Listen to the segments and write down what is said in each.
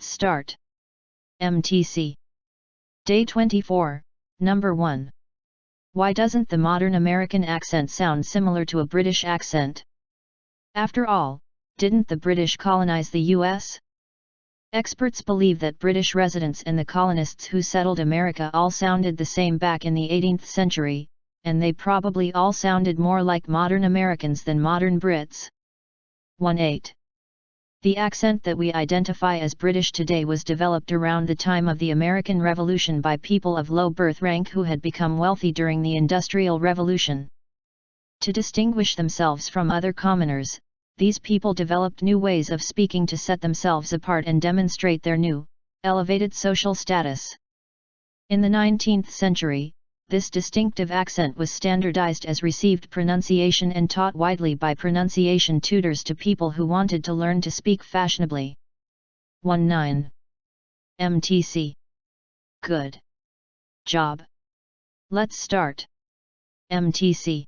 start. MTC. Day 24, Number 1. Why doesn't the modern American accent sound similar to a British accent? After all, didn't the British colonize the US? Experts believe that British residents and the colonists who settled America all sounded the same back in the 18th century, and they probably all sounded more like modern Americans than modern Brits. 1-8. The accent that we identify as British today was developed around the time of the American Revolution by people of low birth rank who had become wealthy during the Industrial Revolution. To distinguish themselves from other commoners, these people developed new ways of speaking to set themselves apart and demonstrate their new, elevated social status. In the 19th century, this distinctive accent was standardized as received pronunciation and taught widely by pronunciation tutors to people who wanted to learn to speak fashionably. 1-9. MTC. Good job. Let's start. MTC.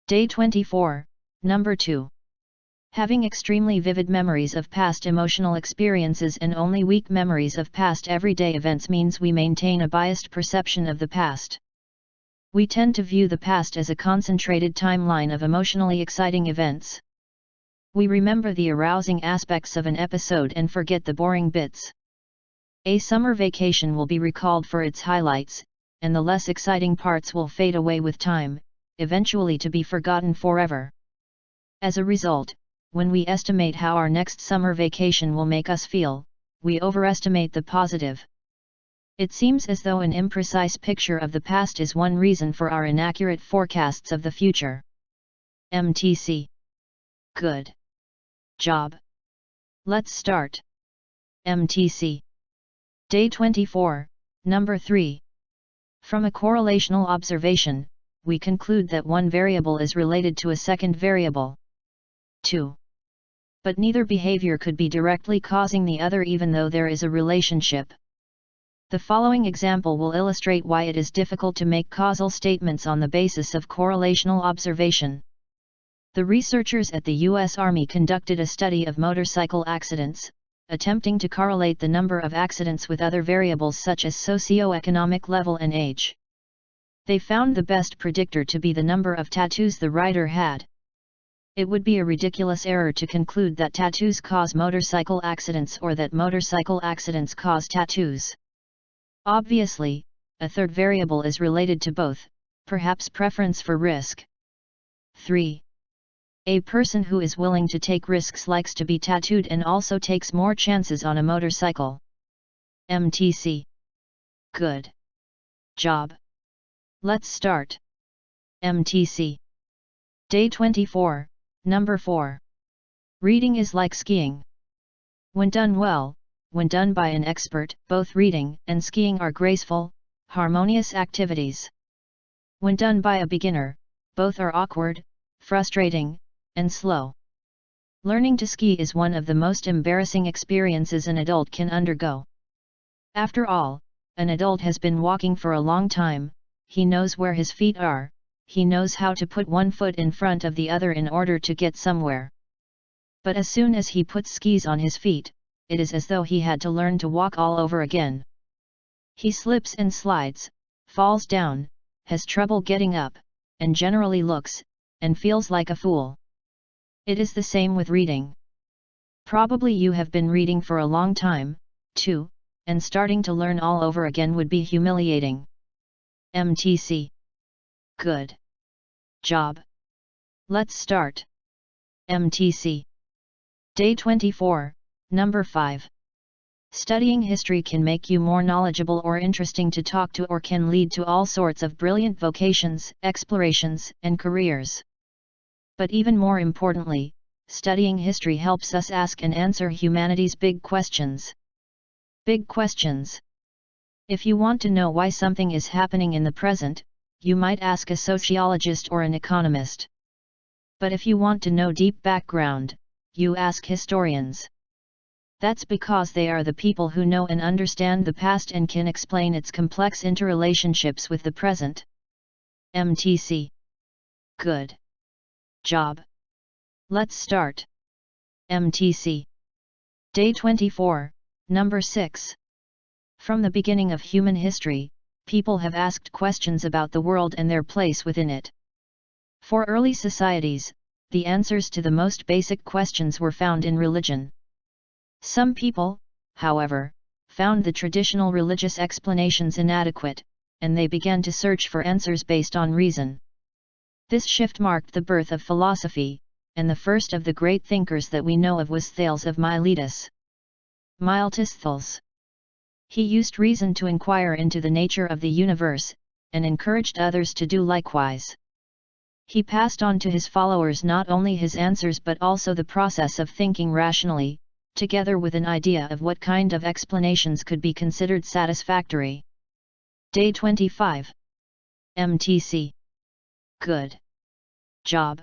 Day 24, Number 2. Having extremely vivid memories of past emotional experiences and only weak memories of past everyday events means we maintain a biased perception of the past. We tend to view the past as a concentrated timeline of emotionally exciting events. We remember the arousing aspects of an episode and forget the boring bits. A summer vacation will be recalled for its highlights, and the less exciting parts will fade away with time, eventually to be forgotten forever. As a result, when we estimate how our next summer vacation will make us feel, we overestimate the positive. It seems as though an imprecise picture of the past is one reason for our inaccurate forecasts of the future. MTC. Good job. Let's start. MTC. Day 24, Number 3. From a correlational observation, we conclude that one variable is related to a second variable. 2. But neither behavior could be directly causing the other even though there is a relationship. The following example will illustrate why it is difficult to make causal statements on the basis of correlational observation. The researchers at the U.S. Army conducted a study of motorcycle accidents, attempting to correlate the number of accidents with other variables such as socioeconomic level and age. They found the best predictor to be the number of tattoos the rider had. It would be a ridiculous error to conclude that tattoos cause motorcycle accidents or that motorcycle accidents cause tattoos. Obviously, a third variable is related to both, perhaps preference for risk. 3. A person who is willing to take risks likes to be tattooed and also takes more chances on a motorcycle. MTC. Good job. Let's start. MTC. Day 24, Number 4. Reading is like skiing. When done well, when done by an expert, both reading and skiing are graceful, harmonious activities. When done by a beginner, both are awkward, frustrating, and slow. Learning to ski is one of the most embarrassing experiences an adult can undergo. After all, an adult has been walking for a long time, he knows where his feet are, he knows how to put one foot in front of the other in order to get somewhere. But as soon as he puts skis on his feet, it is as though he had to learn to walk all over again. He slips and slides, falls down, has trouble getting up, and generally looks, and feels like a fool. It is the same with reading. Probably you have been reading for a long time, too, and starting to learn all over again would be humiliating. MTC. Good job. Let's start. MTC. Day 24, Number 5. Studying history can make you more knowledgeable or interesting to talk to or can lead to all sorts of brilliant vocations, explorations, and careers. But even more importantly, studying history helps us ask and answer humanity's big questions. Big questions. If you want to know why something is happening in the present, you might ask a sociologist or an economist. But if you want to know deep background, you ask historians. That's because they are the people who know and understand the past and can explain its complex interrelationships with the present. MTC. Good job. Let's start. MTC. Day 24, Number 6. From the beginning of human history, people have asked questions about the world and their place within it. For early societies, the answers to the most basic questions were found in religion. Some people, however, found the traditional religious explanations inadequate, and they began to search for answers based on reason. This shift marked the birth of philosophy, and the first of the great thinkers that we know of was Thales of Miletus. Thales. He used reason to inquire into the nature of the universe, and encouraged others to do likewise. He passed on to his followers not only his answers but also the process of thinking rationally, together with an idea of what kind of explanations could be considered satisfactory. Day 25. MTC. Good job.